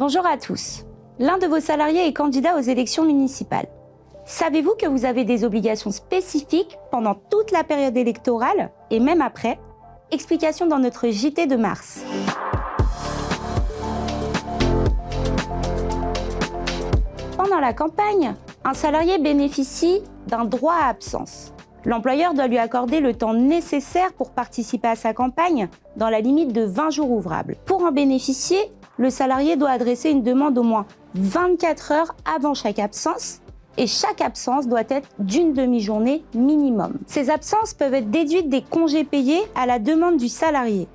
Bonjour à tous. L'un de vos salariés est candidat aux élections municipales. Savez-vous que vous avez des obligations spécifiques pendant toute la période électorale et même après? Explication dans notre JT de mars. Pendant la campagne, un salarié bénéficie d'un droit à absence. L'employeur doit lui accorder le temps nécessaire pour participer à sa campagne dans la limite de 20 jours ouvrables. Pour en bénéficier, le salarié doit adresser une demande au moins 24 heures avant chaque absence et chaque absence doit être d'une demi-journée minimum. Ces absences peuvent être déduites des congés payés à la demande du salarié.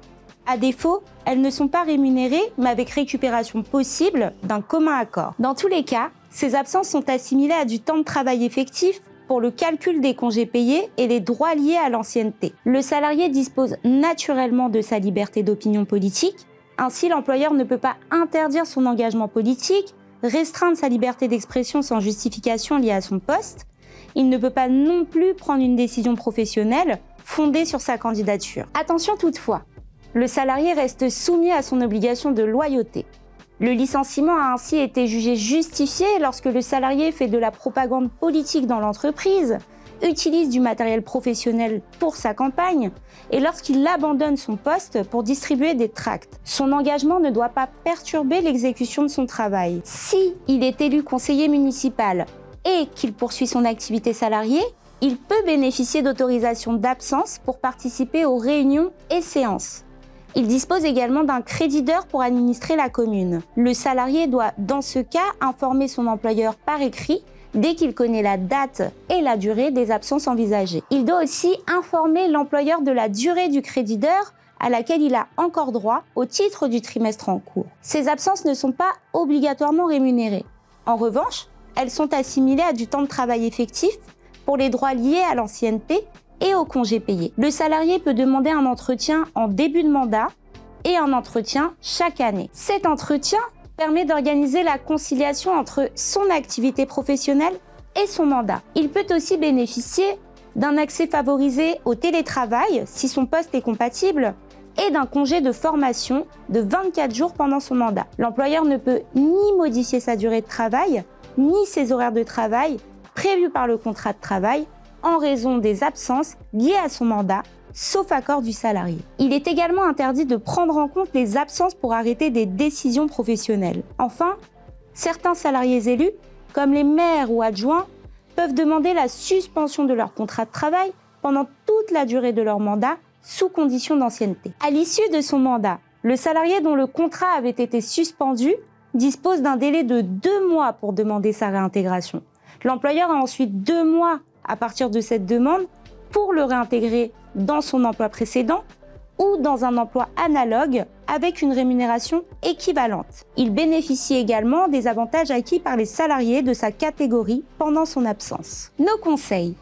À défaut, elles ne sont pas rémunérées, mais avec récupération possible d'un commun accord. Dans tous les cas, ces absences sont assimilées à du temps de travail effectif pour le calcul des congés payés et les droits liés à l'ancienneté. Le salarié dispose naturellement de sa liberté d'opinion politique. Ainsi, l'employeur ne peut pas interdire son engagement politique, restreindre sa liberté d'expression sans justification liée à son poste. Il ne peut pas non plus prendre une décision professionnelle fondée sur sa candidature. Attention toutefois, le salarié reste soumis à son obligation de loyauté. Le licenciement a ainsi été jugé justifié lorsque le salarié fait de la propagande politique dans l'entreprise, utilise du matériel professionnel pour sa campagne et lorsqu'il abandonne son poste pour distribuer des tracts. Son engagement ne doit pas perturber l'exécution de son travail. Si il est élu conseiller municipal et qu'il poursuit son activité salariée, il peut bénéficier d'autorisation d'absence pour participer aux réunions et séances. Il dispose également d'un crédit d'heures pour administrer la commune. Le salarié doit, dans ce cas, informer son employeur par écrit dès qu'il connaît la date et la durée des absences envisagées. Il doit aussi informer l'employeur de la durée du crédit d'heures à laquelle il a encore droit au titre du trimestre en cours. Ces absences ne sont pas obligatoirement rémunérées. En revanche, elles sont assimilées à du temps de travail effectif pour les droits liés à l'ancienneté et aux congés payés. Le salarié peut demander un entretien en début de mandat et un entretien chaque année. Cet entretien permet d'organiser la conciliation entre son activité professionnelle et son mandat. Il peut aussi bénéficier d'un accès favorisé au télétravail si son poste est compatible et d'un congé de formation de 24 jours pendant son mandat. L'employeur ne peut ni modifier sa durée de travail, ni ses horaires de travail prévus par le contrat de travail en raison des absences liées à son mandat, sauf accord du salarié. Il est également interdit de prendre en compte les absences pour arrêter des décisions professionnelles. Enfin, certains salariés élus, comme les maires ou adjoints, peuvent demander la suspension de leur contrat de travail pendant toute la durée de leur mandat, sous condition d'ancienneté. À l'issue de son mandat, le salarié dont le contrat avait été suspendu dispose d'un délai de 2 mois pour demander sa réintégration. L'employeur a ensuite 2 mois à partir de cette demande pour le réintégrer dans son emploi précédent ou dans un emploi analogue avec une rémunération équivalente. Il bénéficie également des avantages acquis par les salariés de sa catégorie pendant son absence. Nos conseils.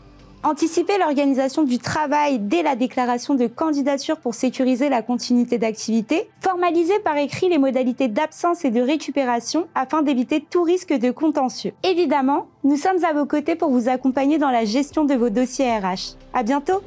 Anticiper l'organisation du travail dès la déclaration de candidature pour sécuriser la continuité d'activité. Formaliser par écrit les modalités d'absence et de récupération afin d'éviter tout risque de contentieux. Évidemment, nous sommes à vos côtés pour vous accompagner dans la gestion de vos dossiers RH. À bientôt!